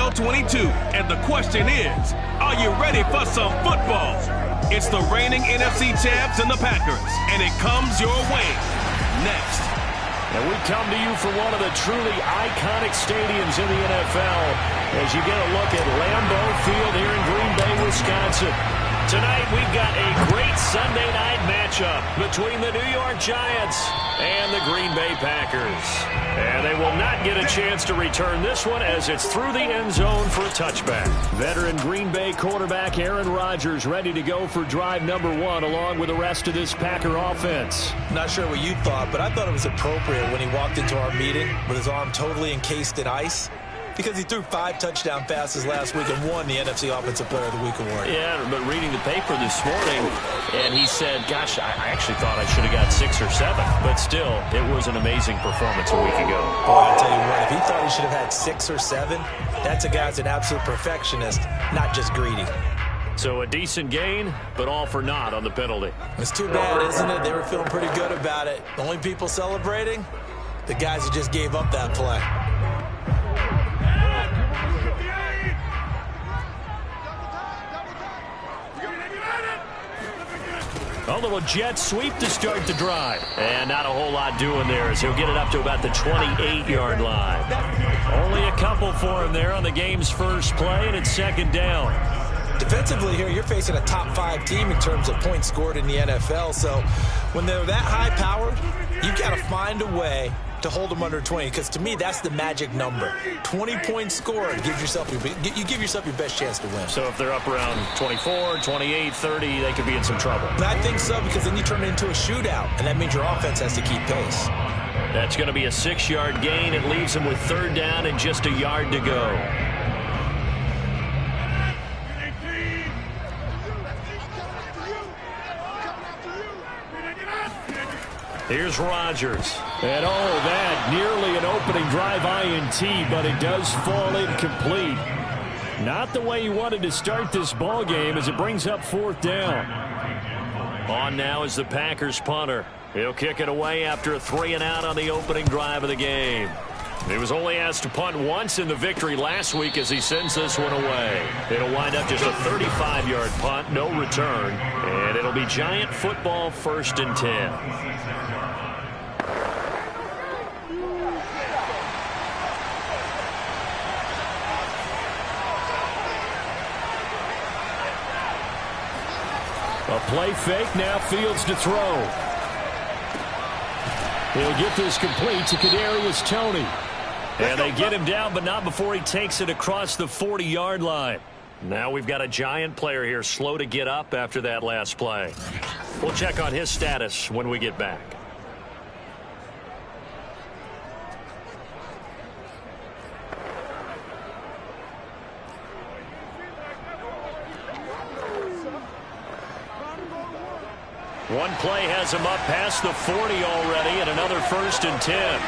NFL 22. And the question is, are you ready for some football? It's the reigning NFC champs and the Packers, and it comes your way next. And we come to you from one of the truly iconic stadiums in the NFL as you get a look at Lambeau Field here in Green Bay, Wisconsin. Tonight we've got a great Sunday night matchup between the New York Giants and the Green Bay Packers. And they will not get a chance to return this one as it's through the end zone for a touchback. Veteran Green Bay quarterback Aaron Rodgers ready to go for drive number 1 along with the rest of this Packer offense. Not sure what you thought, but I thought it was appropriate when he walked into our meeting with his arm totally encased in ice, because he threw 5 touchdown passes last week and won the NFC Offensive Player of the Week award. Yeah, but reading the paper this morning, and he said, gosh, I actually thought I should have got 6 or 7. But still, it was an amazing performance a week ago. Boy, I'll tell you what, if he thought he should have had 6 or 7, that's a guy that's an absolute perfectionist, not just greedy. So a decent gain, but all for naught on the penalty. It's too bad, isn't it? They were feeling pretty good about it. The only people celebrating, the guys who just gave up that play. A little jet sweep to start the drive. And not a whole lot doing there as he'll get it up to about the 28-yard line. Only a couple for him there on the game's first play, and it's second down. Defensively here, you're facing a top 5 team in terms of points scored in the NFL. So when they're that high-powered, you've got to find a way to hold them under 20, because to me that's the magic number. 20 points scored, you give yourself your best chance to win. So if they're up around 24, 28, 30, they could be in some trouble. And I think so, because then you turn it into a shootout, and that means your offense has to keep pace. That's going to be a 6-yard gain. It leaves them with third down and just a yard to go. Here's Rodgers. And that nearly an opening drive INT, but it does fall incomplete. Not the way he wanted to start this ball game as it brings up fourth down. On now is the Packers punter. He'll kick it away after a 3-and-out on the opening drive of the game. He was only asked to punt once in the victory last week as he sends this one away. It'll wind up just a 35-yard punt, no return, and it'll be Giant football 1st and 10. A play fake, now Fields to throw. He'll get this complete to Kadarius Toney. And they get him down, but not before he takes it across the 40-yard line. Now we've got a Giant player here slow to get up after that last play. We'll check on his status when we get back. One play has him up past the 40 already, and another 1st and 10.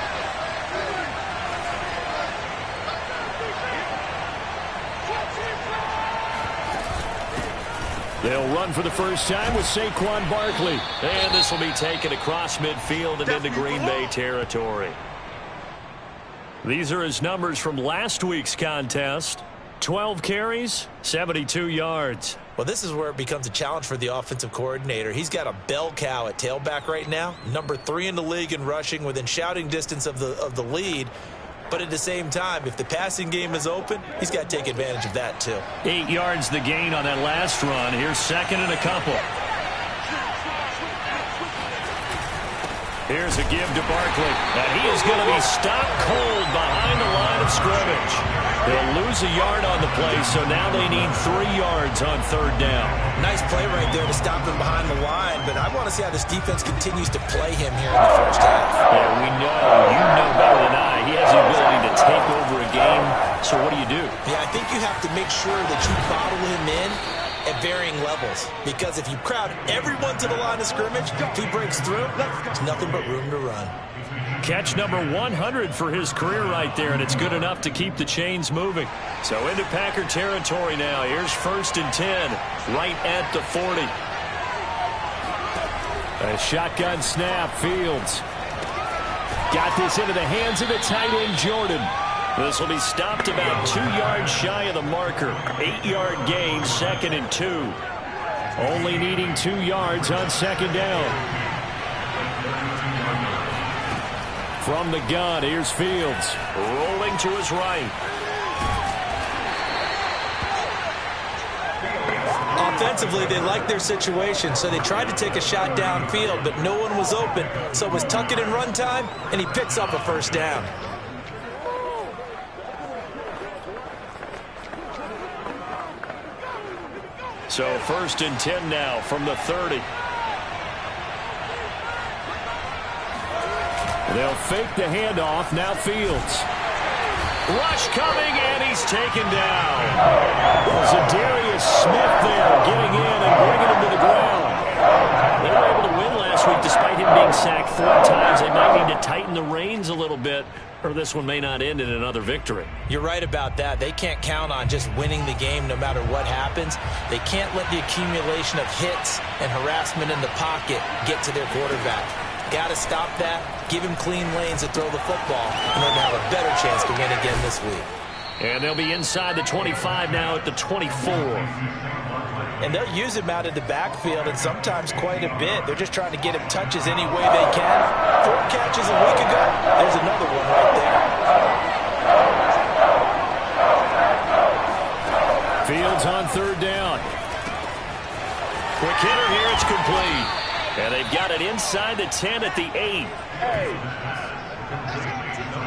They'll run for the first time with Saquon Barkley. And this will be taken across midfield and into Green Bay territory. These are his numbers from last week's contest. 12 carries, 72 yards. Well, this is where it becomes a challenge for the offensive coordinator. He's got a bell cow at tailback right now, number 3 in the league in rushing, within shouting distance of the lead. But at the same time, if the passing game is open, he's got to take advantage of that too. 8 yards the gain on that last run. Here's second and a couple. Here's a give to Barkley. And he is going to be stopped cold behind the line of scrimmage. They'll lose a yard on the play, so now they need 3 yards on third down. Nice play right there to stop him behind the line, but I want to see how this defense continues to play him here in the first half. Yeah, we know, you know better than I, he has the ability to take over a game, so what do? Yeah, I think you have to make sure that you bottle him in at varying levels, because if you crowd everyone to the line of scrimmage, if he breaks through, there's nothing but room to run. Catch number 100 for his career right there, and it's good enough to keep the chains moving. So into Packer territory now. Here's 1st and 10, right at the 40. A shotgun snap, Fields. Got this into the hands of the tight end, Jordan. This will be stopped about 2 yards shy of the marker. 8-yard gain, 2nd and 2. Only needing 2 yards on 2nd down. From the gun, here's Fields. Rolling to his right. Offensively, they liked their situation, so they tried to take a shot downfield, but no one was open. So it was tuck it and run time, and he picks up a first down. So 1st and 10 now from the 30. They'll fake the handoff. Now Fields. Rush coming, and he's taken down. Zadarius Smith there getting in and bringing him to the ground. They were able to win last week despite him being sacked 4 times. They might need to tighten the reins a little bit, or this one may not end in another victory. You're right about that. They can't count on just winning the game no matter what happens. They can't let the accumulation of hits and harassment in the pocket get to their quarterback. Got to stop that, give him clean lanes to throw the football, and they're going to have a better chance to win again this week. And they'll be inside the 25 now at the 24. And they'll use him out of the backfield, and sometimes quite a bit. They're just trying to get him touches any way they can. 4 catches a week ago. There's another one right there. Fields on 3rd down. Quick hitter here, it's complete. And they've got it inside the 10 at the 8.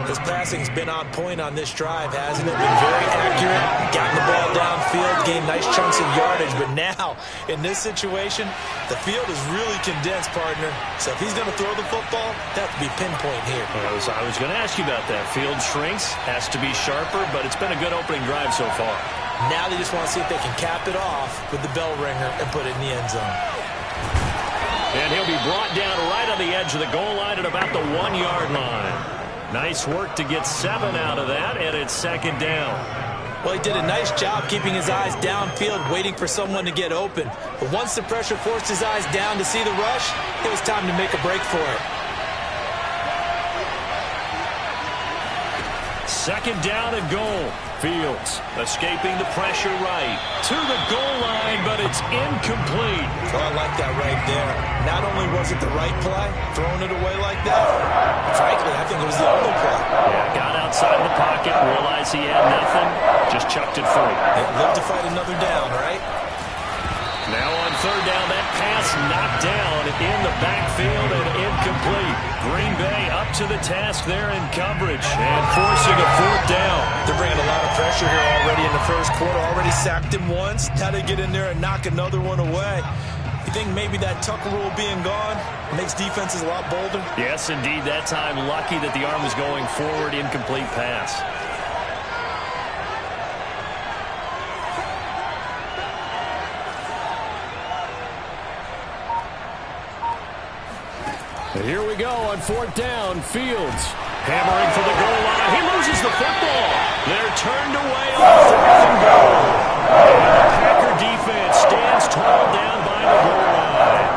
His passing's been on point on this drive, hasn't it? Been very accurate, gotten the ball downfield, gained nice chunks of yardage. But now, in this situation, the field is really condensed, partner. So if he's going to throw the football, that would be pinpoint here. I was going to ask you about that. Field shrinks, has to be sharper, but it's been a good opening drive so far. Now they just want to see if they can cap it off with the bell ringer and put it in the end zone. And he'll be brought down right on the edge of the goal line at about the 1-yard line. Nice work to get 7 out of that, and it's 2nd down. Well, he did a nice job keeping his eyes downfield, waiting for someone to get open. But once the pressure forced his eyes down to see the rush, it was time to make a break for it. 2nd down and goal. Fields escaping the pressure right to the goal line, but it's incomplete. Oh, I like that right there. Not only was it the right play, throwing it away like that, frankly, I think it was the only play. Yeah, got outside of the pocket, realized he had nothing, just chucked it free. They lived to fight another down, right? Now on 3rd down, that pass knocked down in the backfield and incomplete. Green Bay up to the task there in coverage and forcing a 4th down. They're bringing a lot of pressure here already in the first quarter. Already sacked him once. Now they get in there and knock another one away. You think maybe that Tucker rule being gone makes defenses a lot bolder? Yes, indeed. That time, lucky that the arm was going forward. Incomplete pass. Here we go on 4th down. Fields hammering for the goal line. He loses the football. They're turned away on 4th and goal. And the Packer defense stands tall down by the goal line.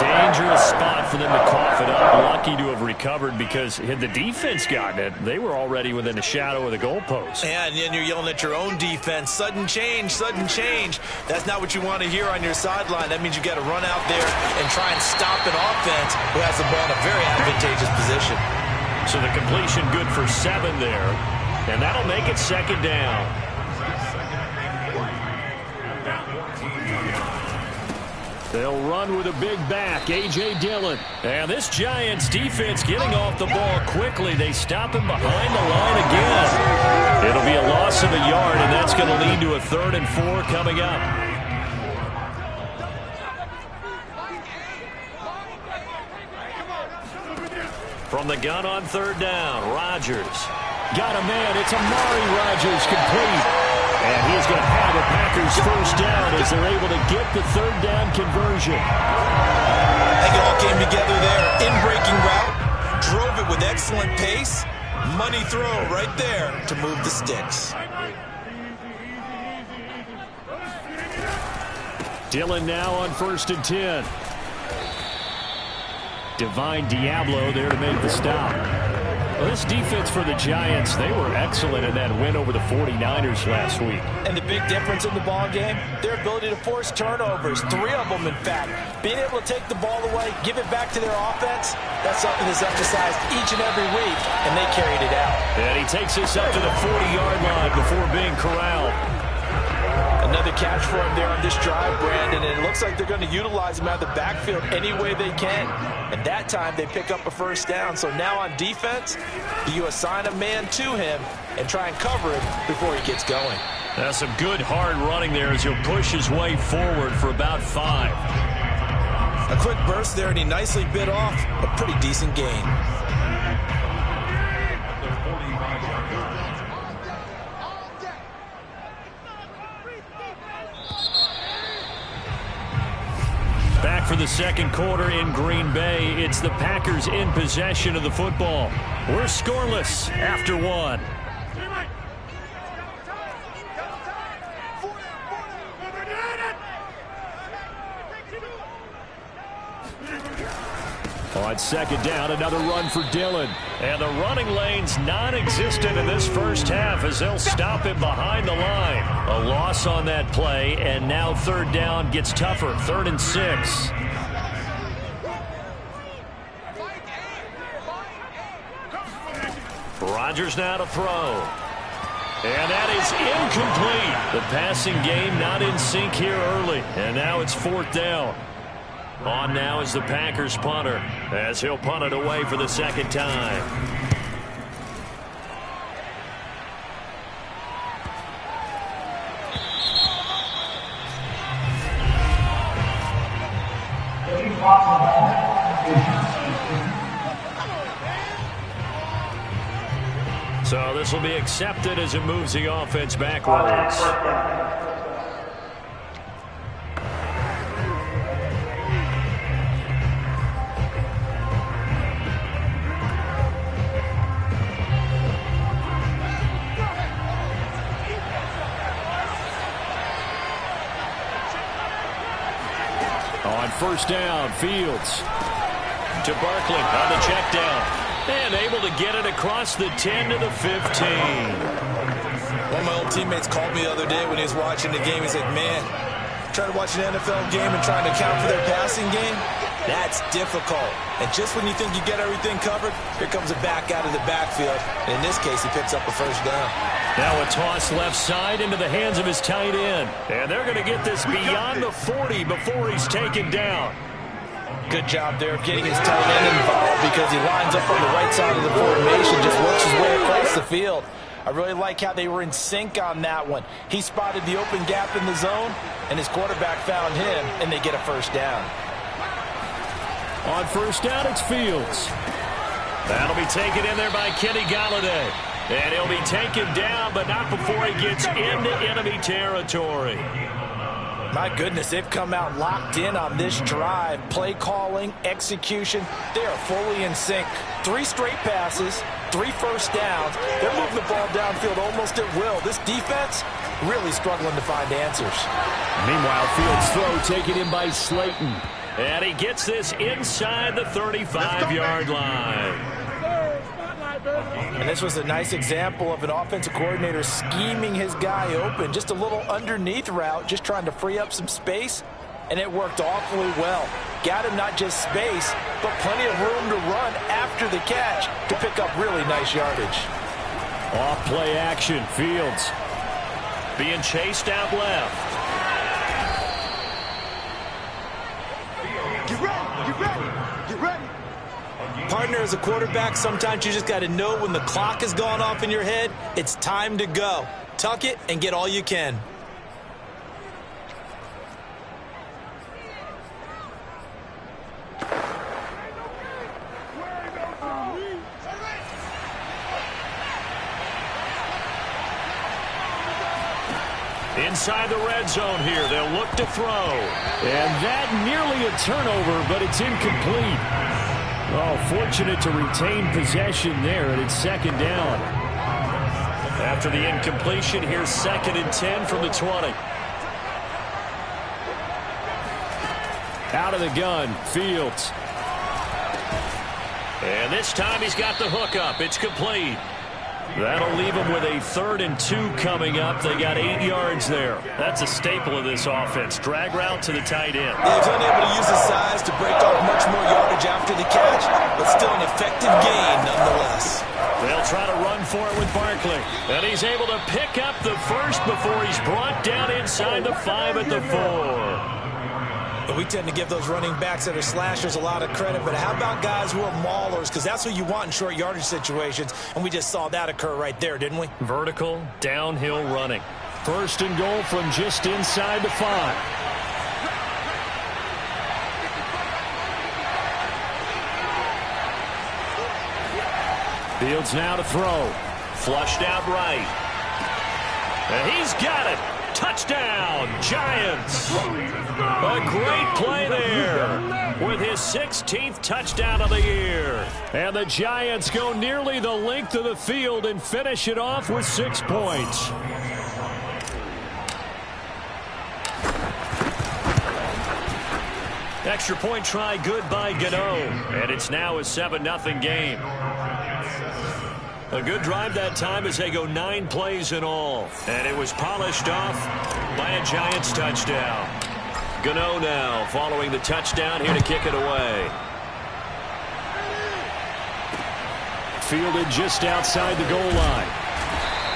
Dangerous spot for them to cough it up. Lucky to have recovered because had the defense gotten it, they were already within the shadow of the goalpost. Yeah, and then you're yelling at your own defense. Sudden change, sudden change. That's not what you want to hear on your sideline. That means you got to run out there and try and stop an offense who has the ball in a very advantageous position. So the completion good for 7 there, and that'll make it 2nd down. They'll run with a big back, A.J. Dillon. And this Giants defense getting off the ball quickly. They stop him behind the line again. It'll be a loss of a yard, and that's going to lead to a 3rd and 4 coming up. From the gun on 3rd down, Rodgers. Got a man. It's Amari Rodgers complete. And he's going to have a Packers first down as they're able to get the 3rd down conversion. I think it all came together there. In-breaking route. Drove it with excellent pace. Money throw right there to move the sticks. Dillon now on 1st and 10. Divine Diablo there to make the stop. Well, this defense for the Giants, they were excellent in that win over the 49ers last week. And the big difference in the ball game, their ability to force turnovers, 3 of them in fact. Being able to take the ball away, give it back to their offense, that's something that's emphasized each and every week, and they carried it out. And he takes this up to the 40-yard line before being corralled. Another catch for him there on this drive, Brandon, and it looks like they're going to utilize him out of the backfield any way they can. And that time they pick up a first down. So now on defense, you assign a man to him and try and cover him before he gets going. That's some good hard running there as he'll push his way forward for about 5. A quick burst there, and he nicely bit off a pretty decent gain. Back for the second quarter in Green Bay. It's the Packers in possession of the football. We're scoreless after 1. On second down, another run for Dillon. And the running lane's non-existent in this first half as they'll stop him behind the line. A loss on that play, and now third down gets tougher. 3rd and 6. Rodgers now to throw. And that is incomplete. The passing game not in sync here early. And now it's 4th down. On now is the Packers punter as he'll punt it away for the second time. So this will be accepted as it moves the offense backwards. On first down, Fields to Barkley on the check down. And able to get it across the 10 to the 15. One of my old teammates called me the other day when he was watching the game. He said, man, trying to watch an NFL game and trying to account for their passing game, that's difficult. And just when you think you get everything covered, here comes a back out of the backfield. And in this case, he picks up a first down. Now a toss left side into the hands of his tight end. And they're going to get this beyond the 40 before he's taken down. Good job there of getting his tight end involved because he lines up on the right side of the formation, just works his way across the field. I really like how they were in sync on that one. He spotted the open gap in the zone, and his quarterback found him, and they get a first down. On first down, it's Fields. That'll be taken in there by Kenny Golladay. And he'll be taken down, but not before he gets into enemy territory. My goodness, they've come out locked in on this drive. Play calling, execution, they are fully in sync. 3 straight passes, 3 first downs. They're moving the ball downfield almost at will. This defense really struggling to find answers. Meanwhile, Fields' throw taken in by Slayton. And he gets this inside the 35-yard line. And this was a nice example of an offensive coordinator scheming his guy open. Just a little underneath route, just trying to free up some space, and it worked awfully well. Got him not just space, but plenty of room to run after the catch to pick up really nice yardage. Off play action, Fields being chased out left. Get ready, get ready, get ready. Partner, as a quarterback, sometimes you just got to know when the clock has gone off in your head, it's time to go. Tuck it and get all you can. Inside the red zone here, they'll look to throw. And that nearly a turnover, but it's incomplete. Oh, fortunate to retain possession there, and it's second down. After the incompletion, here's 2nd and 10 from the 20. Out of the gun, Fields. And this time he's got the hook up. It's complete. That'll leave them with a 3rd and 2 coming up. They got 8 yards there. That's a staple of this offense. Drag route to the tight end. Yeah, he's unable to use his size to break off much more yardage after the catch, but still an effective gain nonetheless. They'll try to run for it with Barkley. And he's able to pick up the first before he's brought down inside the 5 at the 4. But we tend to give those running backs that are slashers a lot of credit. But how about guys who are maulers? Because that's what you want in short yardage situations. And we just saw that occur right there, didn't we? Vertical, downhill running. 1st and goal from just inside the 5. Fields now to throw. Flushed out right. And he's got it. Touchdown, Giants. A great play there with his 16th touchdown of the year. And the Giants go nearly the length of the field and finish it off with 6 points. Extra point try good by Gano. And it's now a 7-0 game. A good drive that time as they go 9 plays in all. And it was polished off by a Giants touchdown. Gano now following the touchdown here to kick it away. Fielded just outside the goal line.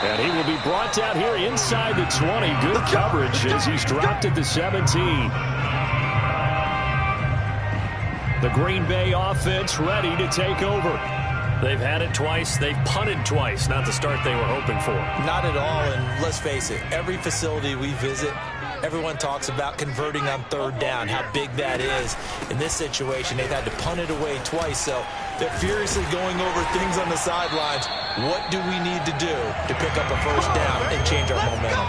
And he will be brought down here inside the 20. Good coverage as he's dropped at the 17. The Green Bay offense ready to take over. They've had it twice. They've punted twice. Not the start they were hoping for. Not at all. And let's face it, every facility we visit, everyone talks about converting on 3rd down, how big that is. In this situation, they've had to punt it away twice. So they're furiously going over things on the sidelines. What do we need to do to pick up a 1st down and change our momentum?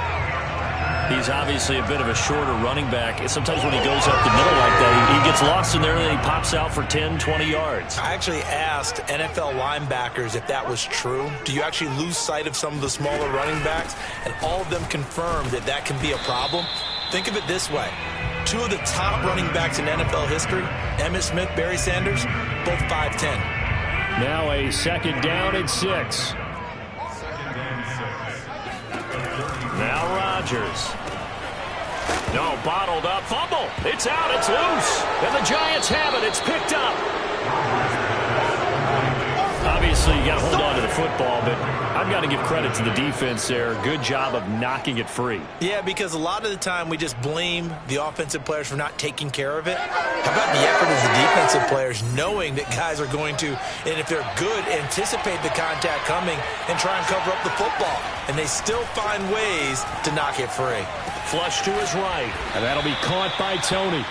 He's obviously a bit of a shorter running back. Sometimes when he goes up the middle like that, he gets lost in there and then he pops out for 10, 20 yards. I actually asked NFL linebackers if that was true. Do you actually lose sight of some of the smaller running backs? And all of them confirmed that that can be a problem. Think of it this way. 2 of the top running backs in NFL history, Emmitt Smith, Barry Sanders, both 5'10". Now a 2nd down and 6. Now Rodgers. No, bottled up. Fumble. It's out. It's loose. And the Giants have it. It's picked up. Obviously, you got to hold on to the football, but I've got to give credit to the defense there. Good job of knocking it free. Yeah, because a lot of the time we just blame the offensive players for not taking care of it. How about the effort of the defensive players knowing that guys are going to, and if they're good, anticipate the contact coming and try and cover up the football. And they still find ways to knock it free. Flush to his right. And that'll be caught by Tony.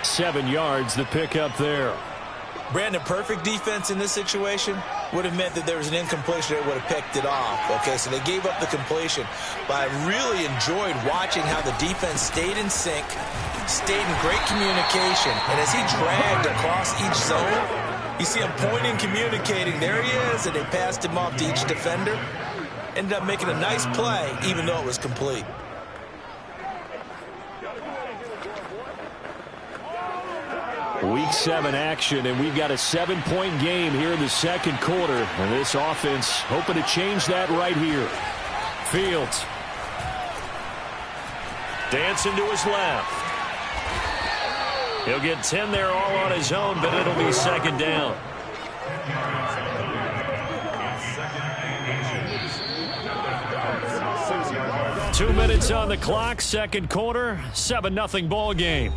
7 yards, the pickup there. Brandon, perfect defense in this situation would have meant that there was an incompletion that would have picked it off. Okay, so they gave up the completion. But I really enjoyed watching how the defense stayed in sync, stayed in great communication. And as he dragged across each zone, you see him pointing, communicating. There he is, and they passed him off to each defender. Ended up making a nice play, even though it was complete. Week 7 action, and we've got a 7-point game here in the 2nd quarter. And this offense hoping to change that right here. Fields. Dancing to his left. He'll get 10 there all on his own, but it'll be 2nd down. Two minutes on the clock, 2nd quarter, 7-0 ball game.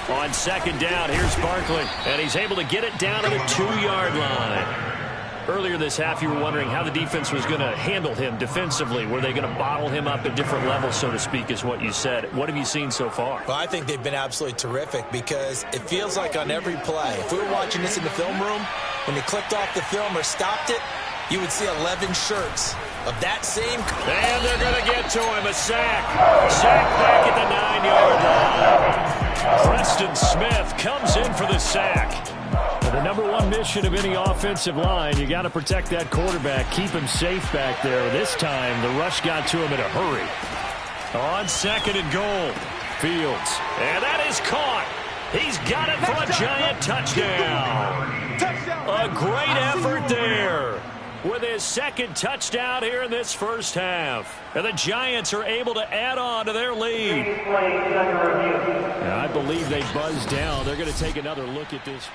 On 2nd down, here's Barkley, and he's able to get it down to the 2-yard line. Earlier this half, you were wondering how the defense was going to handle him defensively. Were they going to bottle him up at different levels, so to speak, is what you said. What have you seen so far? Well, I think they've been absolutely terrific because it feels like on every play, if we were watching this in the film room, when they clicked off the film or stopped it, you would see 11 shirts of that same. And they're going to get to him, a sack. Sack back at the 9-yard line. Preston Smith comes in for the sack. And the number one mission of any offensive line, you got to protect that quarterback, keep him safe back there. This time, the rush got to him in a hurry. On 2nd and goal, Fields. And that is caught. He's got it for a giant touchdown. A great effort there with his 2nd touchdown here in this first half. And the Giants are able to add on to their lead. And I believe they buzzed down. They're going to take another look at this.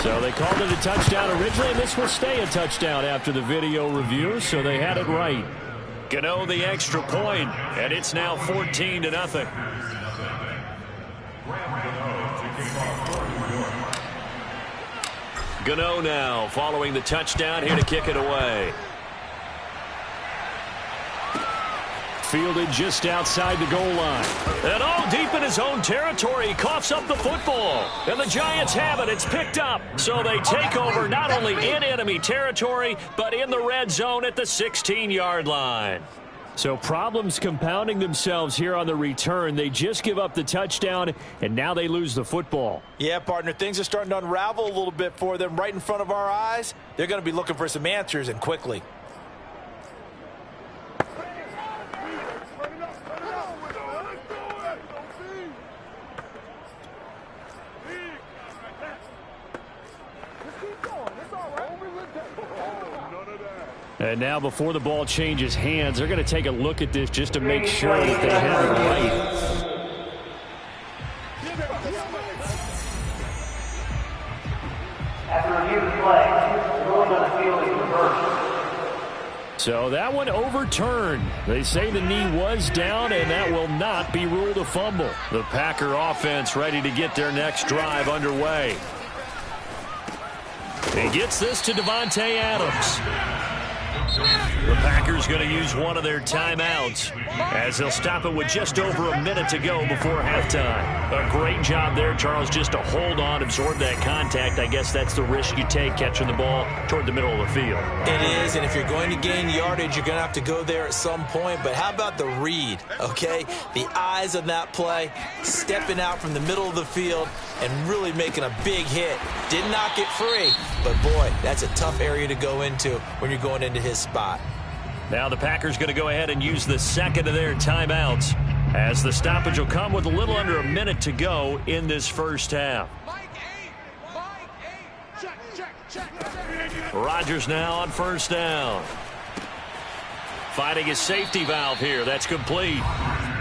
So they called it a touchdown originally, and this will stay a touchdown after the video review, so they had it right. Gano the extra point, and it's now 14-0. Gano now following the touchdown here to kick it away. Fielded just outside the goal line. And all deep in his own territory, he coughs up the football. And the Giants have it. It's picked up. So they take over not only in enemy territory, but in the red zone at the 16-yard line. So problems compounding themselves here on the return. They just give up the touchdown, and now they lose the football. Yeah, partner, things are starting to unravel a little bit for them right in front of our eyes. They're going to be looking for some answers, and quickly. And now before the ball changes hands, they're going to take a look at this just to make sure that they have it right. After review play, the ruling on the field is reversed. So that one overturned. They say the knee was down, and that will not be ruled a fumble. The Packer offense ready to get their next drive underway. He gets this to Devontae Adams. The Packers going to use one of their timeouts as they'll stop it with just over a minute to go before halftime. A great job there, Charles, just to hold on, absorb that contact. I guess that's the risk you take catching the ball toward the middle of the field. It is, and if you're going to gain yardage, you're going to have to go there at some point. But how about the read, okay? The eyes of that play, stepping out from the middle of the field and really making a big hit. Did not get free, but boy, that's a tough area to go into when you're going into his spot. Now the Packers going to go ahead and use the second of their timeouts as the stoppage will come with a little under a minute to go in this first half. Rodgers now on first down. Fighting his safety valve here. That's complete.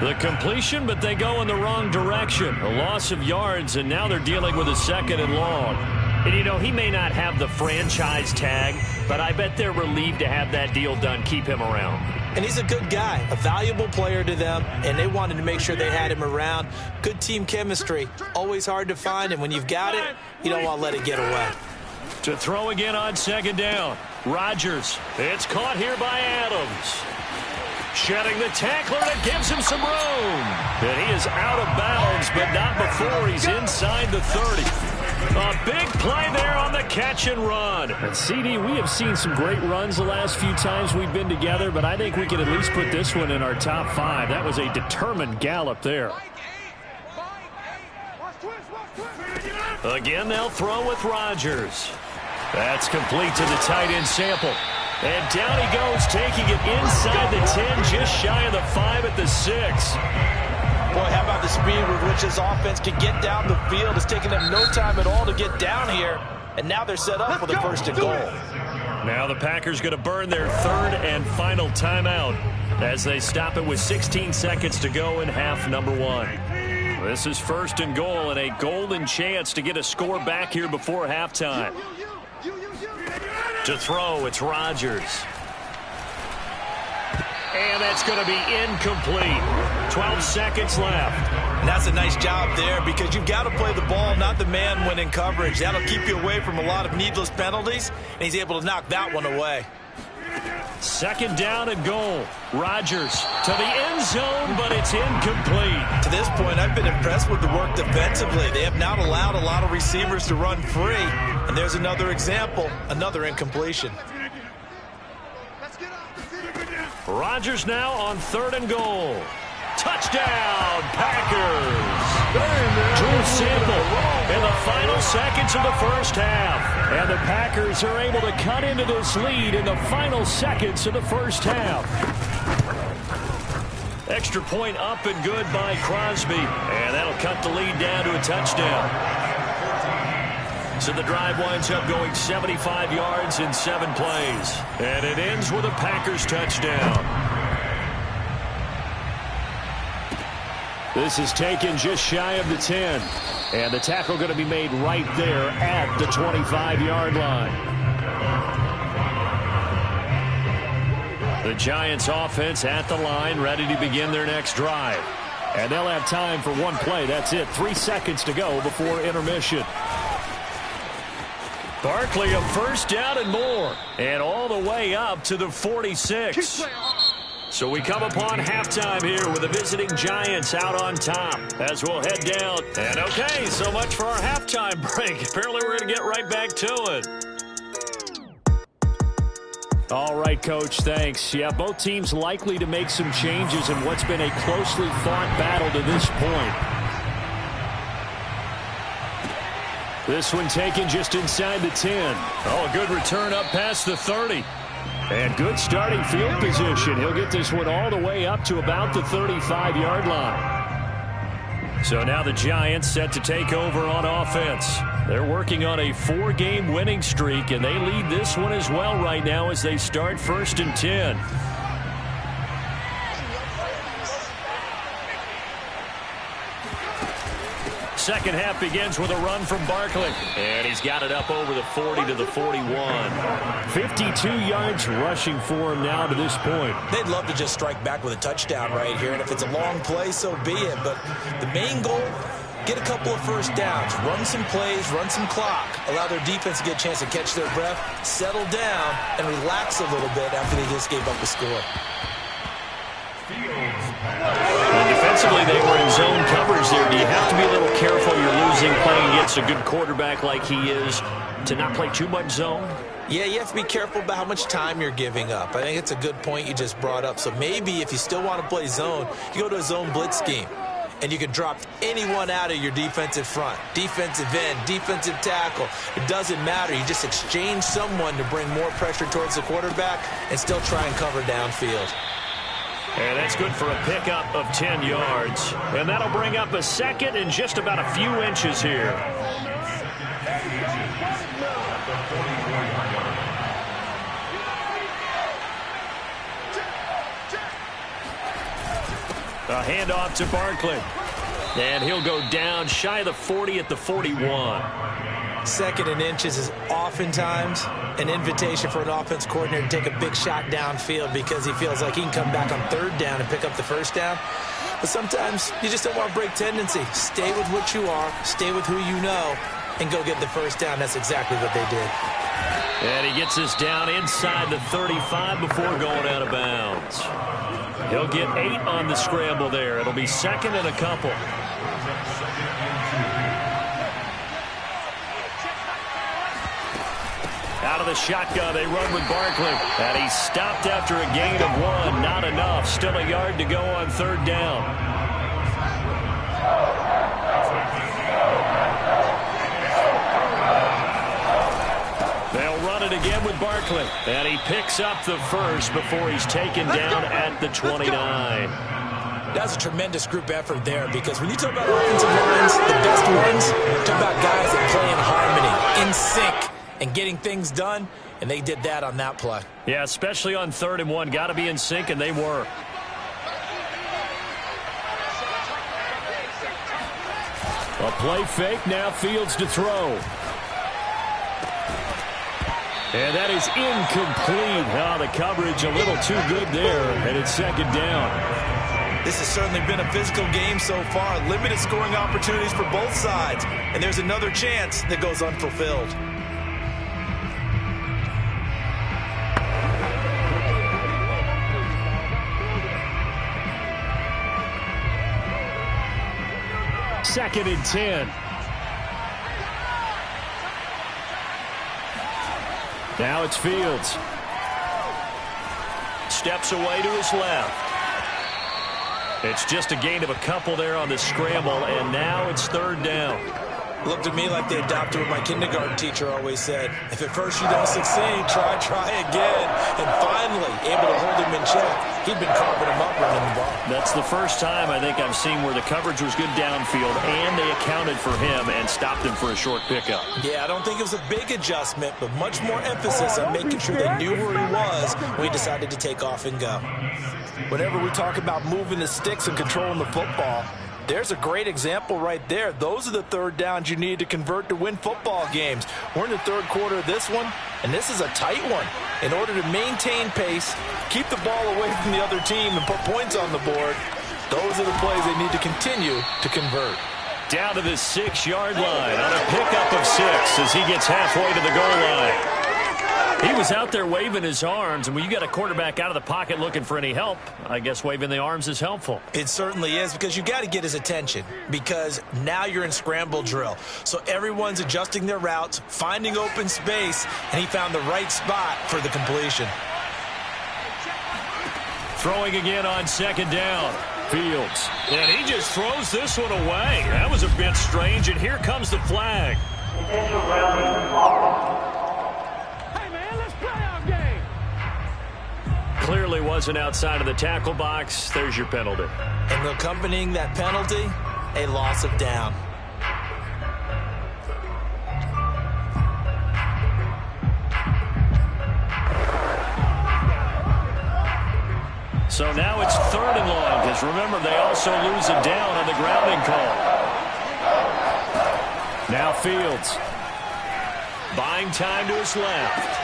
The completion, but they go in the wrong direction. A loss of yards, and now they're dealing with a 2nd and long. And, you know, he may not have the franchise tag, but I bet they're relieved to have that deal done, keep him around. And he's a good guy, a valuable player to them, and they wanted to make sure they had him around. Good team chemistry, always hard to find, and when you've got it, you don't want to let it get away. To throw again on 2nd down. Rodgers. It's caught here by Adams. Shedding the tackler, and it gives him some room. And he is out of bounds, but not before he's inside the 30. A big play there on the catch and run. And CD, we have seen some great runs the last few times we've been together, but I think we can at least put this one in our top 5. That was a determined gallop there. Again, they'll throw with Rodgers. That's complete to the tight end sample. And down he goes, taking it inside the 10, just shy of the 5 at the 6. Boy, how about the speed with which this offense can get down the field? It's taken them no time at all to get down here. And now they're set up for the 1st and goal. Now the Packers going to burn their 3rd and final timeout as they stop it with 16 seconds to go in half number 1. This is 1st and goal and a golden chance to get a score back here before halftime. To throw, it's Rodgers. And that's going to be incomplete. 12 seconds left. And that's a nice job there because you've got to play the ball, not the man when in coverage. That'll keep you away from a lot of needless penalties, and he's able to knock that one away. 2nd down and goal. Rodgers to the end zone, but it's incomplete. To this point, I've been impressed with the work defensively. They have not allowed a lot of receivers to run free. And there's another example, another incompletion. Rodgers now on 3rd and goal. Touchdown, Packers! Drew Sample in the final seconds of the first half. And the Packers are able to cut into this lead in the final seconds of the first half. Extra point up and good by Crosby. And that'll cut the lead down to a touchdown. So the drive winds up going 75 yards in 7 plays. And it ends with a Packers touchdown. This is taken just shy of the 10. And the tackle going to be made right there at the 25-yard line. The Giants offense at the line, ready to begin their next drive. And they'll have time for one play. That's it. 3 seconds to go before intermission. Barkley a first down and more. And all the way up to the 46. So we come upon halftime here with the visiting Giants out on top as we'll head down. And okay, so much for our halftime break. Apparently we're going to get right back to it. All right, Coach, thanks. Yeah, both teams likely to make some changes in what's been a closely fought battle to this point. This one taken just inside the 10. Oh, a good return up past the 30. And good starting field position. He'll get this one all the way up to about the 35-yard line. So now the Giants set to take over on offense. They're working on a 4-game winning streak, and they lead this one as well right now as they start 1st and 10. Second half begins with a run from Barkley. And he's got it up over the 40 to the 41. 52 yards rushing for him now to this point. They'd love to just strike back with a touchdown right here. And if it's a long play, so be it. But the main goal, get a couple of first downs. Run some plays, run some clock. Allow their defense to get a chance to catch their breath, settle down, and relax a little bit after they just gave up a score. Defensively, they were in zone coverage there. Do you have to be a little careful you're losing playing against a good quarterback like he is to not play too much zone? Yeah, you have to be careful about how much time you're giving up. I think it's a good point you just brought up. So maybe if you still want to play zone, you go to a zone blitz scheme. And you can drop anyone out of your defensive front. Defensive end, defensive tackle. It doesn't matter. You just exchange someone to bring more pressure towards the quarterback and still try and cover downfield. And that's good for a pickup of 10 yards. And that'll bring up a second and just about a few inches here. A handoff to Barkley. And he'll go down shy of the 40 at the 41. Second and inches is oftentimes an invitation for an offense coordinator to take a big shot downfield because he feels like he can come back on 3rd down and pick up the first down. But sometimes you just don't want to break tendency. Stay with what you are, stay with who you know, and go get the first down. That's exactly what they did. And he gets us down inside the 35 before going out of bounds. He'll get 8 on the scramble there. It'll be 2nd and a couple. Out of the shotgun, they run with Barkley. And he's stopped after a gain of 1. Not enough. Still a yard to go on 3rd down. They'll run it again with Barkley. And he picks up the first before he's taken down at the 29. That's a tremendous group effort there because when you talk about offensive lines, the best ones, talk about guys that play in harmony, in sync, and getting things done, and they did that on that play. Yeah, especially on 3rd and 1. Got to be in sync, and they were. A play fake, now Fields to throw. And that is incomplete. Oh, the coverage a little too good there, and it's 2nd down. This has certainly been a physical game so far. Limited scoring opportunities for both sides, and there's another chance that goes unfulfilled. Second and 10. Now it's Fields. steps away to his left. It's just a gain of a couple there on the scramble, and now it's third down. Looked to me like they adopted what my kindergarten teacher always said. If at first you don't succeed, try again. And finally, able to hold him in check. He'd been carving him up running the ball. That's the first time I think I've seen where the coverage was good downfield, and they accounted for him and stopped him for a short pickup. Yeah, I don't think it was a big adjustment, but much more emphasis on making sure they knew where he was when he decided to take off and go. Whenever we talk about moving the sticks and controlling the football, there's a great example right there. Those are the third downs you need to convert to win football games. We're in the third quarter of this one, and this is a tight one. In order to maintain pace, keep the ball away from the other team, and put points on the board, those are the plays they need to continue to convert. Down to the 6-yard line on a pickup of 6 as he gets halfway to the goal line. He was out there waving his arms, and when you got a quarterback out of the pocket looking for any help, I guess waving the arms is helpful. It certainly is, because you got to get his attention, because now you're in scramble drill. So everyone's adjusting their routes, finding open space, and he found the right spot for the completion. Throwing again on second down. Fields. And he just throws this one away. That was a bit strange, and here comes the flag. Potential grounding offense. Clearly wasn't outside of the tackle box. There's your penalty. And accompanying that penalty, a loss of down. So now it's third and long, because remember, they also lose a down on the grounding call. Now Fields. Buying time to his left.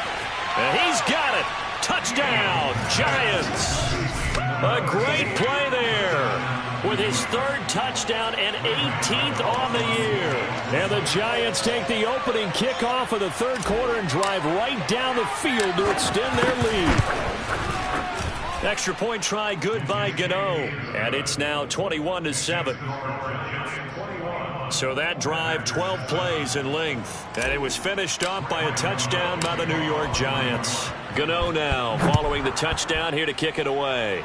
And he's got it. Touchdown, Giants. A great play there with his third touchdown and 18th on the year. And the Giants take the opening kickoff of the third quarter and drive right down the field to extend their lead. Extra point try good by Gano. And it's now 21-7. So that drive, 12 plays in length. And it was finished off by a touchdown by the New York Giants. Gano now following the touchdown here to kick it away.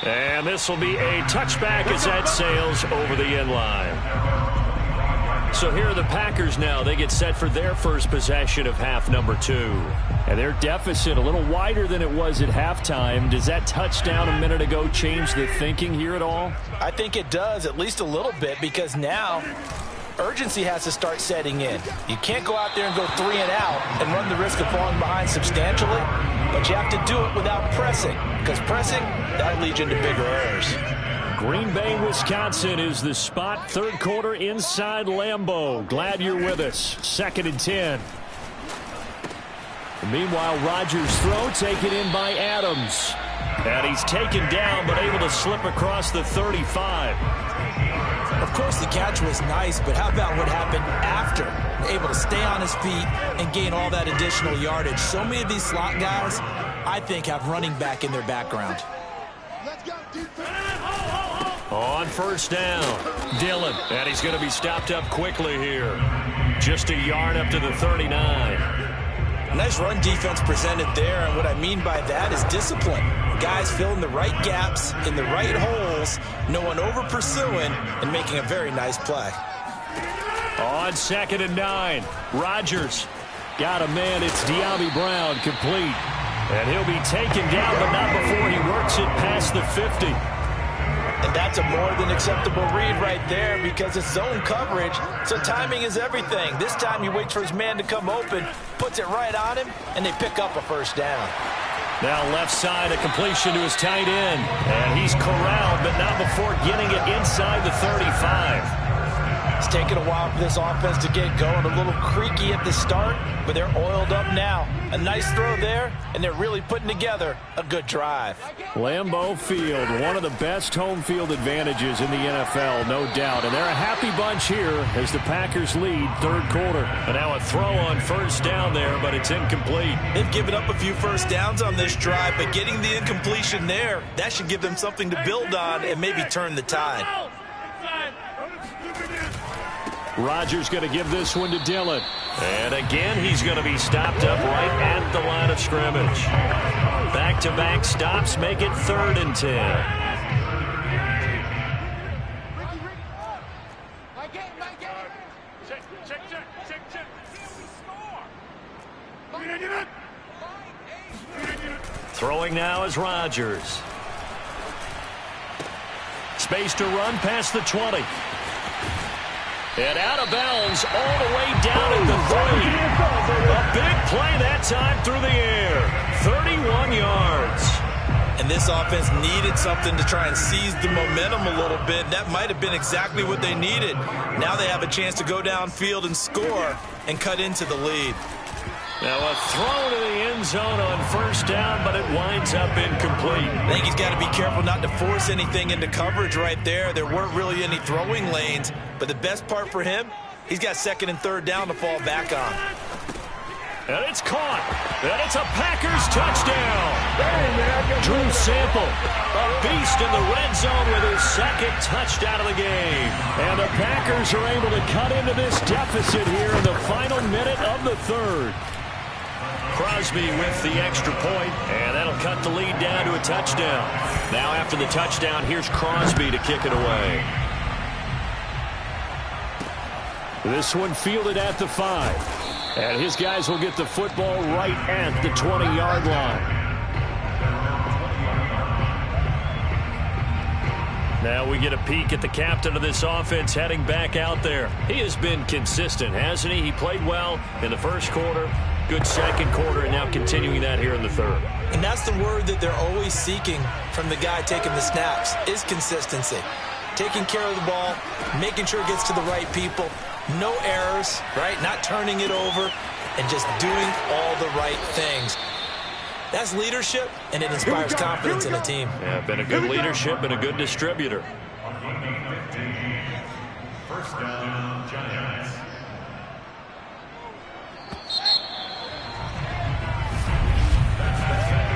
And this will be a touchback as that sails over the end line. So here are the Packers now. They get set for their first possession of half number 2. And their deficit a little wider than it was at halftime. Does that touchdown a minute ago change the thinking here at all? I think it does, at least a little bit, because now urgency has to start setting in. You can't go out there and go 3 and out and run the risk of falling behind substantially, but you have to do it without pressing, because pressing, that'll lead you into bigger errors. Green Bay, Wisconsin is the spot. Third quarter inside Lambeau. Glad you're with us. 2nd and 10. Meanwhile, Rodgers' throw taken in by Adams. And he's taken down, but able to slip across the 35. Of course, the catch was nice, but how about what happened after? Able to stay on his feet and gain all that additional yardage. So many of these slot guys, I think, have running back in their background. On first down, Dillon. And he's going to be stopped up quickly here. Just a yard up to the 39. Nice run defense presented there, and what I mean by that is discipline. Guys filling the right gaps in the right holes, no one over pursuing, and making a very nice play. On 2nd and 9, Rodgers got a man. It's De'Ami Brown complete. And he'll be taken down, but not before he works it past the 50. And that's a more than acceptable read right there, because it's zone coverage, so timing is everything. This time he waits for his man to come open, puts it right on him, and they pick up a first down. Now left side, a completion to his tight end. And he's corralled, but not before getting it inside the 35. It's taken a while for this offense to get going. A little creaky at the start, but they're oiled up now. A nice throw there, and they're really putting together a good drive. Lambeau Field, one of the best home field advantages in the NFL, no doubt. And they're a happy bunch here as the Packers lead third quarter. And now a throw on first down there, but it's incomplete. They've given up a few first downs on this drive, but getting the incompletion there, that should give them something to build on and maybe turn the tide. Rodgers going to give this one to Dillon. And again, he's going to be stopped up right at the line of scrimmage. Back-to-back stops make it 3rd and 10. Throwing now is Rodgers. Space to run past the 20. And out of bounds all the way down at the 3. A big play that time through the air. 31 yards. And this offense needed something to try and seize the momentum a little bit. That might have been exactly what they needed. Now they have a chance to go downfield and score and cut into the lead. Now a throw to the end zone on 1st down, but it winds up incomplete. I think he's got to be careful not to force anything into coverage right there. There weren't really any throwing lanes, but the best part for him, he's got 2nd and 3rd down to fall back on. And it's caught. And it's a Packers touchdown. Drew Sample, a beast in the red zone with his 2nd touchdown of the game. And the Packers are able to cut into this deficit here in the final minute of the 3rd. Crosby with the extra point, and that'll cut the lead down to a touchdown. Now after the touchdown, here's Crosby to kick it away. This one fielded at the 5. And his guys will get the football right at the 20-yard line. Now we get a peek at the captain of this offense heading back out there. He has been consistent, hasn't he? He played well in the 1st quarter, good 2nd quarter, and now continuing that here in the 3rd. And that's the word that they're always seeking from the guy taking the snaps, is consistency. Taking care of the ball, making sure it gets to the right people. No errors, right? Not turning it over and just doing all the right things. That's leadership, and it inspires confidence in a team. Yeah, been a good leadership and a good distributor. 1st down, Giants.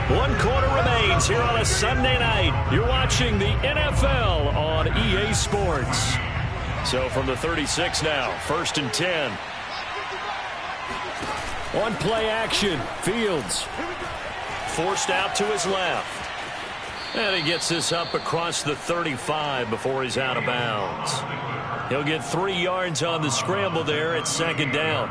One quarter remains here on a Sunday night. You're watching the NFL on EA Sports. So from the 36 now, 1st and 10. One play action, Fields. Forced out to his left. And he gets this up across the 35 before he's out of bounds. He'll get 3 yards on the scramble there at 2nd down.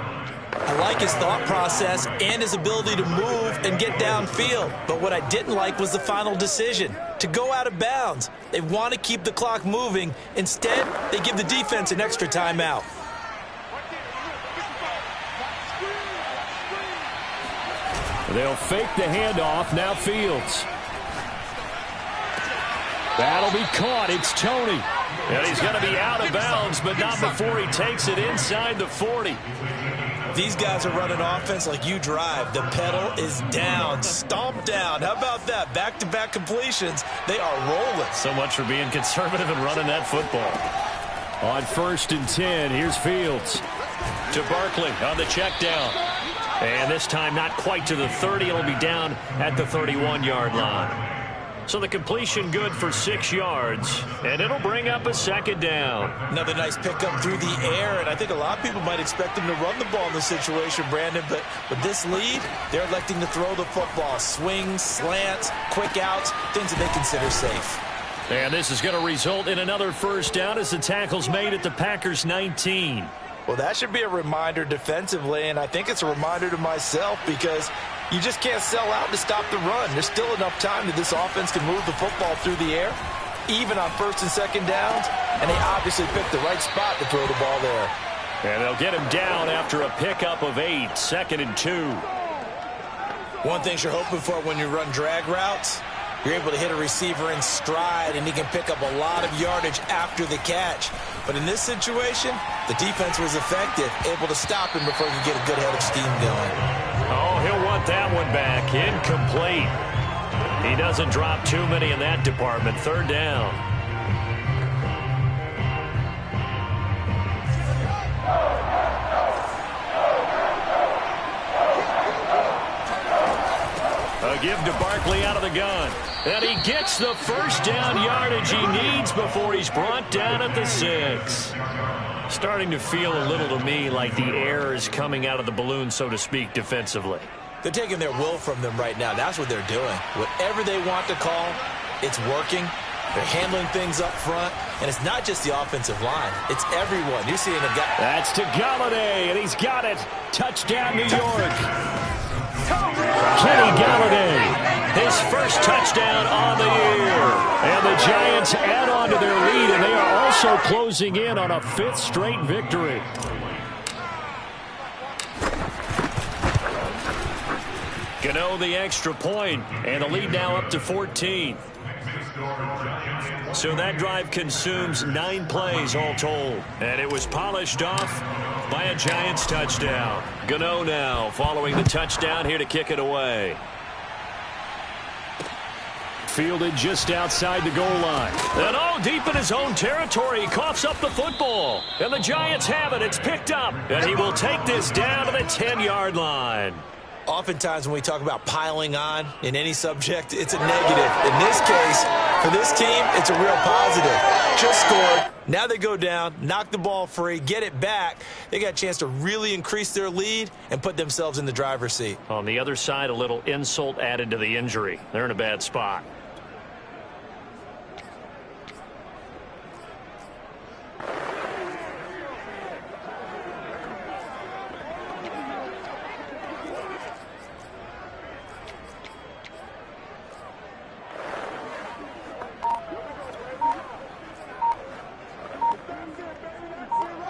I like his thought process and his ability to move and get downfield. But what I didn't like was the final decision, to go out of bounds. They want to keep the clock moving. Instead, they give the defense an extra timeout. They'll fake the handoff. Now Fields. That'll be caught. It's Tony. And he's going to be out of bounds, but not before he takes it inside the 40. These guys are running offense like you drive. The pedal is down, stomped down. How about that? Back-to-back completions. They are rolling. So much for being conservative and running that football. On 1st and 10, here's Fields. To Barkley on the check down. And this time not quite to the 30. It'll be down at the 31-yard line. So the completion good for 6 yards, and it'll bring up a 2nd down. Another nice pickup through the air, and I think a lot of people might expect him to run the ball in this situation, Brandon, but with this lead, they're electing to throw the football. Swings, slants, quick outs, things that they consider safe. And this is going to result in another 1st down as the tackle's made at the Packers' 19. Well, that should be a reminder defensively, and I think it's a reminder to myself because you just can't sell out to stop the run. There's still enough time that this offense can move the football through the air, even on 1st and 2nd downs, and they obviously picked the right spot to throw the ball there. And they'll get him down after a pickup of 8, 2nd and 2. One thing you're hoping for when you run drag routes, you're able to hit a receiver in stride, and he can pick up a lot of yardage after the catch. But in this situation, the defense was effective, able to stop him before he could get a good head of steam going. Oh, he'll want that one back. Incomplete. He doesn't drop too many in that department. 3rd down. A give to Barkley out of the gun. And he gets the first down yardage he needs before he's brought down at the 6. Starting to feel a little to me like the air is coming out of the balloon, so to speak, defensively. They're taking their will from them right now. That's what they're doing. Whatever they want to call, it's working. They're handling things up front. And it's not just the offensive line. It's everyone. You're seeing a guy. That's to Galladay, and he's got it. Touchdown, New York. Kenny Galladay, his first touchdown on the year. And the Giants add on to their lead, and they are also closing in on a 5th straight victory. Gano the extra point, and the lead now up to 14. So that drive consumes 9 plays all told. And it was polished off by a Giants touchdown. Gano now following the touchdown here to kick it away. Fielded just outside the goal line. And all deep in his own territory. He coughs up the football. And the Giants have it. It's picked up. And he will take this down to the 10-yard line. Oftentimes when we talk about piling on in any subject, it's a negative. In this case, for this team, it's a real positive. Just scored. Now they go down, knock the ball free, get it back. They got a chance to really increase their lead and put themselves in the driver's seat. On the other side, a little insult added to the injury. They're in a bad spot.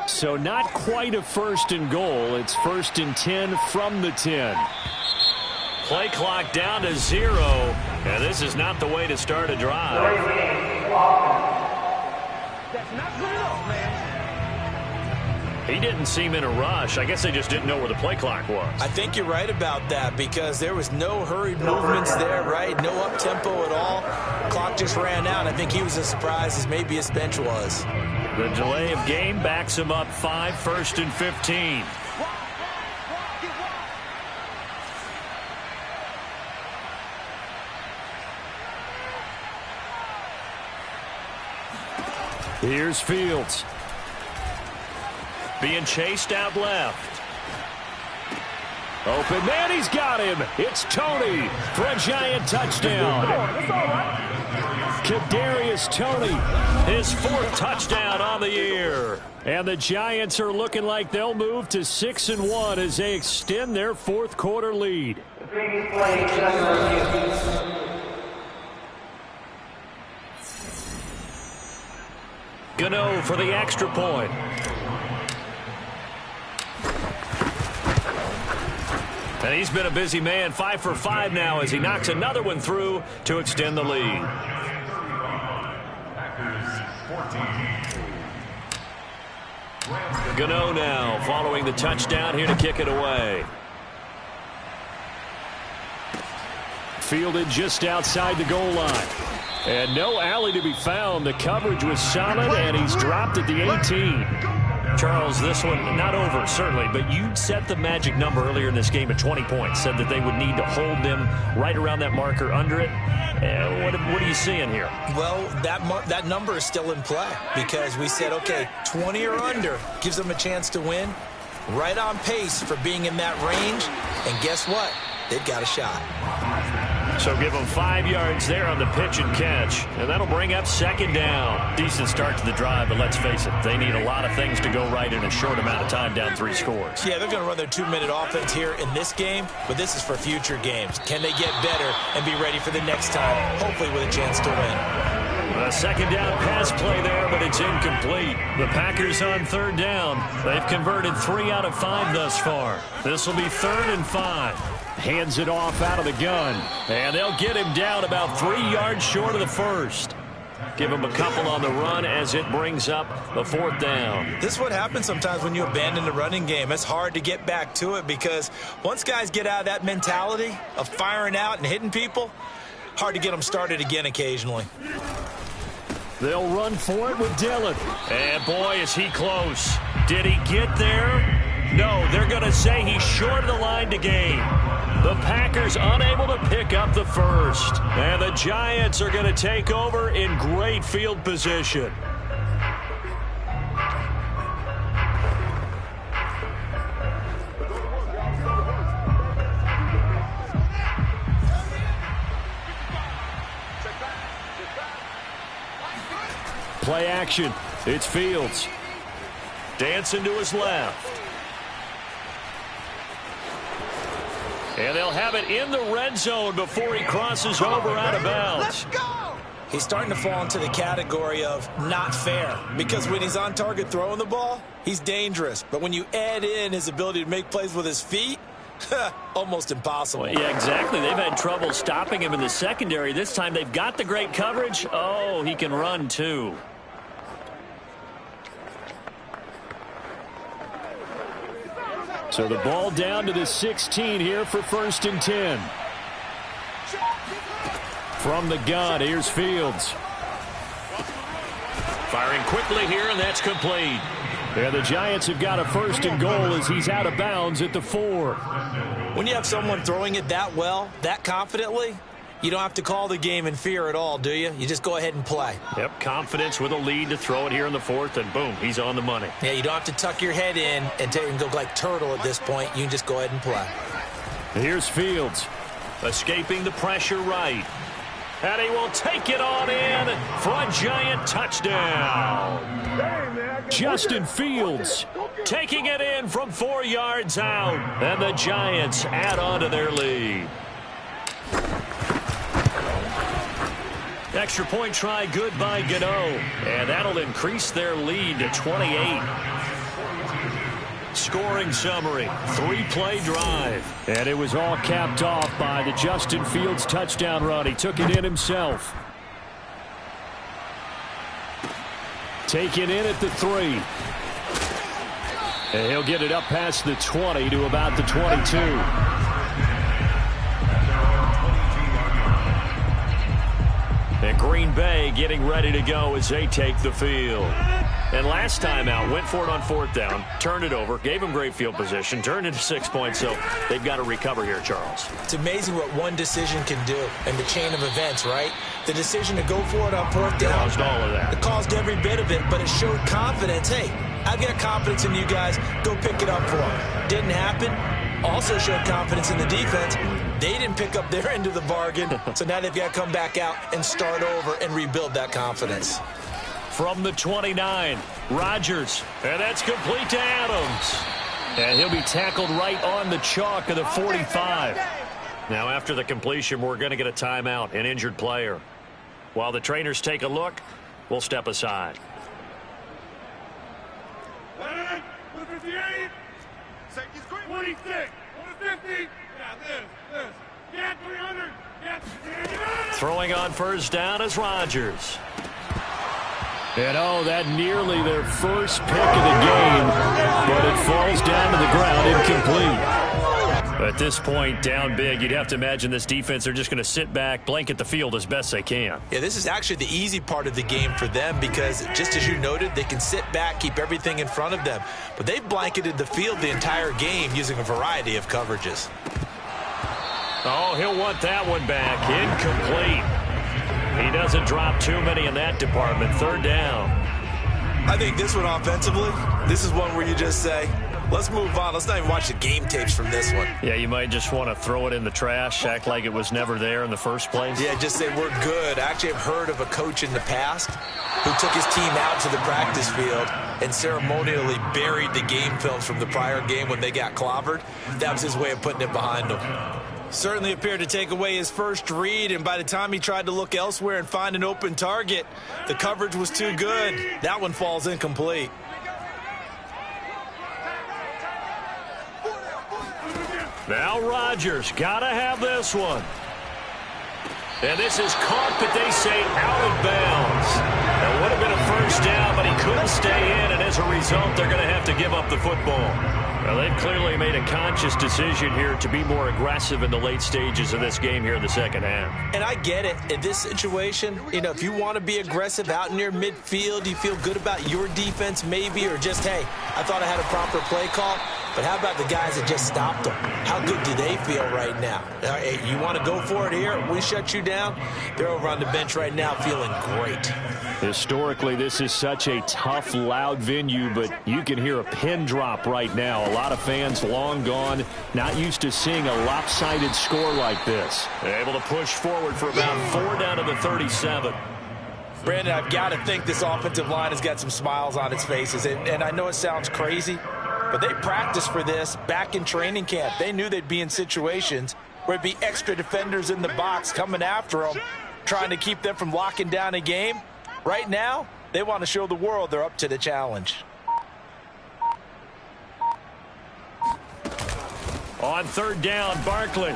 So not quite a 1st and goal. It's 1st and 10 from the 10. Play clock down to 0. And this is not the way to start a drive. That's not good enough, man. He didn't seem in a rush. I guess they just didn't know where the play clock was. I think you're right about that because there was no hurried movements there, right? No up-tempo at all. Clock just ran out. I think he was as surprised as maybe his bench was. The delay of game backs him up 5, 1st and 15. Here's Fields. Being chased out left. Open man, he's got him. It's Tony for a Giant touchdown. Kadarius Toney, his 4th touchdown on the year. And the Giants are looking like they'll move to 6-1 as they extend their 4th quarter lead. The previous play, Gano for the extra point. And he's been a busy man, 5 for 5 now as he knocks another one through to extend the lead. Gano now following the touchdown here to kick it away. Fielded just outside the goal line. And no alley to be found. The coverage was solid, and he's dropped at the 18. Charles, this one not over, certainly, but you set the magic number earlier in this game at 20 points, said that they would need to hold them right around that marker under it. What are you seeing here? Well, that number is still in play because we said, okay, 20 or under gives them a chance to win. Right on pace for being in that range, and guess what? They've got a shot. So give them 5 yards there on the pitch and catch, and that'll bring up 2nd down. Decent start to the drive, but let's face it, they need a lot of things to go right in a short amount of time, down 3 scores. Yeah, they're going to run their 2-minute offense here in this game, but this is for future games. Can they get better and be ready for the next time, hopefully with a chance to win? A 2nd down pass play there, but it's incomplete. The Packers on 3rd down. They've converted 3 out of 5 thus far. This will be 3rd and 5. Hands it off out of the gun. And they'll get him down about 3 yards short of the 1st. Give him a couple on the run as it brings up the 4th down. This is what happens sometimes when you abandon the running game. It's hard to get back to it because once guys get out of that mentality of firing out and hitting people, hard to get them started again occasionally. They'll run for it with Dillon. And boy, is he close. Did he get there? No, they're going to say he's short of the line to gain. The Packers unable to pick up the first. And the Giants are going to take over in great field position. Play action. It's Fields. Dancing to his left. And they'll have it in the red zone before he crosses over out of bounds. Let's go! He's starting to fall into the category of not fair, because when he's on target throwing the ball, he's dangerous. But when you add in his ability to make plays with his feet, almost impossible. Well, yeah, exactly. They've had trouble stopping him in the secondary. This time they've got the great coverage. Oh, he can run too. So the ball down to the 16 here for 1st and 10. From the gun, here's Fields. Firing quickly here, and that's complete. And the Giants have got a 1st and goal as he's out of bounds at the 4. When you have someone throwing it that well, that confidently, you don't have to call the game in fear at all, do you? You just go ahead and play. Yep, confidence with a lead to throw it here in the 4th, and boom, he's on the money. Yeah, you don't have to tuck your head in and go like turtle at this point. You can just go ahead and play. Here's Fields. Escaping the pressure right. And he will take it on in for a Giant touchdown. Justin Fields taking it in from 4 yards out. And the Giants add on to their lead. Extra point try good by Gano. And that'll increase their lead to 28. Scoring summary, 3-play drive. And it was all capped off by the Justin Fields touchdown run. He took it in himself. Taken in at the 3. And he'll get it up past the 20 to about the 22. And Green Bay getting ready to go as they take the field. And last time out, went for it on 4th down, turned it over, gave him great field position, turned into 6 points, so they've got to recover here, Charles. It's amazing what one decision can do in the chain of events, right? The decision to go for it on 4th down. Caused all of that. It caused every bit of it, but it showed confidence. Hey, I've got confidence in you guys. Go pick it up for them. Didn't happen. Also showed confidence in the defense. They didn't pick up their end of the bargain, so now they've got to come back out and start over and rebuild that confidence. From the 29, Rodgers, and that's complete to Adams. And he'll be tackled right on the chalk of the 45. Now after the completion, we're going to get a timeout, an injured player. While the trainers take a look, we'll step aside. 158, 26, 150. Yeah, 300. Throwing on 1st down is Rodgers. And oh, that nearly their first pick of the game, but it falls down to the ground incomplete. At this point, down big, you'd have to imagine this defense, they're just going to sit back, blanket the field as best they can. Yeah, this is actually the easy part of the game for them because, just as you noted, they can sit back, keep everything in front of them. But they've blanketed the field the entire game using a variety of coverages. Oh, he'll want that one back. Incomplete. He doesn't drop too many in that department. 3rd down. I think this one offensively, this is one where you just say, let's move on. Let's not even watch the game tapes from this one. Yeah, you might just want to throw it in the trash, act like it was never there in the first place. Yeah, just say we're good. I actually have heard of a coach in the past who took his team out to the practice field and ceremonially buried the game films from the prior game when they got clobbered. That was his way of putting it behind them. Certainly appeared to take away his first read, and by the time he tried to look elsewhere and find an open target, the coverage was too good. That one falls incomplete. Now Rodgers, gotta have this one. And this is caught, but they say out of bounds. That would have been a 1st down, but he couldn't stay in, and as a result, they're going to have to give up the football. Well, they've clearly made a conscious decision here to be more aggressive in the late stages of this game here in the 2nd half. And I get it. In this situation, you know, if you want to be aggressive out near midfield, you feel good about your defense maybe, or just, hey, I thought I had a proper play call, But how about the guys that just stopped them? How good do they feel right now? Hey, you want to go for it here? We shut you down? They're over on the bench right now feeling great. Historically, this is such a tough, loud venue, but you can hear a pin drop right now. A lot of fans long gone, not used to seeing a lopsided score like this. Able to push forward for about 4 down to the 37. Brandon, I've got to think this offensive line has got some smiles on its faces. And I know it sounds crazy, but they practiced for this back in training camp. They knew they'd be in situations where it'd be extra defenders in the box coming after them, trying to keep them from locking down a game. Right now, they want to show the world they're up to the challenge. On 3rd down, Barkley.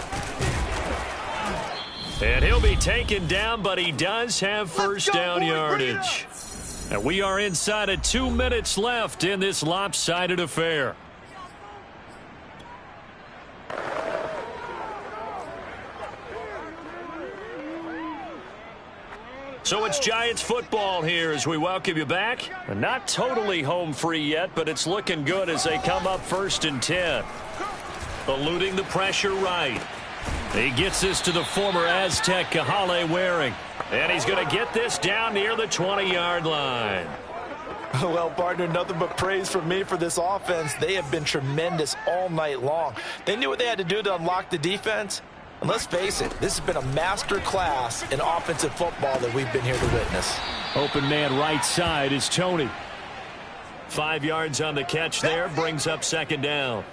And he'll be taken down, but he does have first down yardage. And we are inside of 2 minutes left in this lopsided affair. So it's Giants football here as we welcome you back. Not totally home free yet, but it's looking good as they come up 1st and 10. Eluding the pressure right. He gets this to the former Aztec, Kahale Waring. And he's going to get this down near the 20-yard line. Well, partner, nothing but praise from me for this offense. They have been tremendous all night long. They knew what they had to do to unlock the defense. And let's face it, this has been a master class in offensive football that we've been here to witness. Open man right side is Tony. 5 yards on the catch there, brings up 2nd down.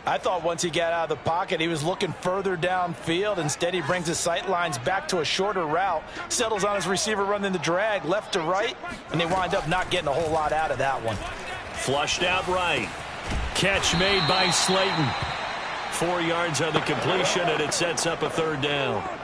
I thought once he got out of the pocket, he was looking further downfield. Instead, he brings his sight lines back to a shorter route, settles on his receiver running the drag left to right, and they wind up not getting a whole lot out of that one. Flushed out right. Catch made by Slayton. 4 yards on the completion, and it sets up a 3rd down.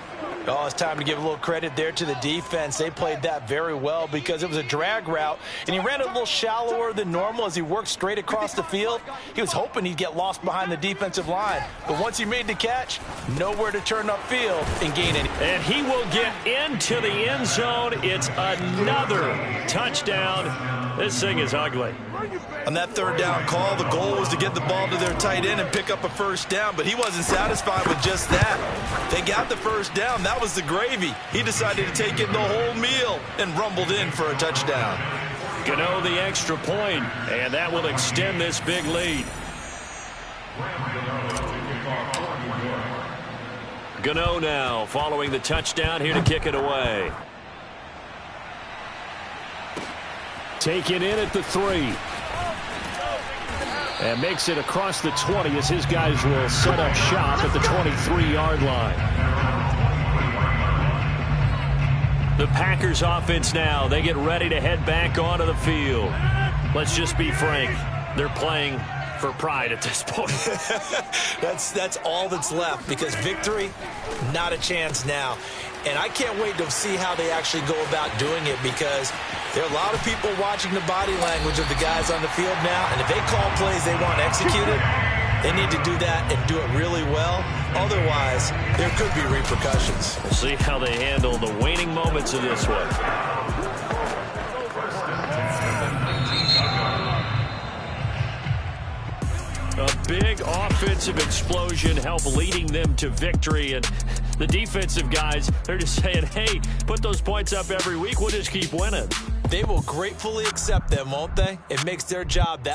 Oh, it's time to give a little credit there to the defense. They played that very well because it was a drag route, and he ran a little shallower than normal as he worked straight across the field. He was hoping he'd get lost behind the defensive line, but once he made the catch, nowhere to turn upfield and gain any. And he will get into the end zone. It's another touchdown. This thing is ugly. On that 3rd down call, the goal was to get the ball to their tight end and pick up a first down, but he wasn't satisfied with just that. They got the first down. That was the gravy. He decided to take in the whole meal and rumbled in for a touchdown. Gano the extra point, and that will extend this big lead. Gano now following the touchdown here to kick it away. Taken in at the 3. And makes it across the 20 as his guys will set up shop at the 23-yard line. The Packers offense now. They get ready to head back onto the field. Let's just be frank. They're playing for pride at this point. That's all that's left because victory, not a chance now. And I can't wait to see how they actually go about doing it because there are a lot of people watching the body language of the guys on the field now. And if they call plays they want executed, they need to do that and do it really well. Otherwise, there could be repercussions. We'll see how they handle the waning moments of this one. A big offensive explosion helped leading them to victory. And the defensive guys, they're just saying, hey, put those points up every week. We'll just keep winning. They will gratefully accept them, won't they? It makes their job that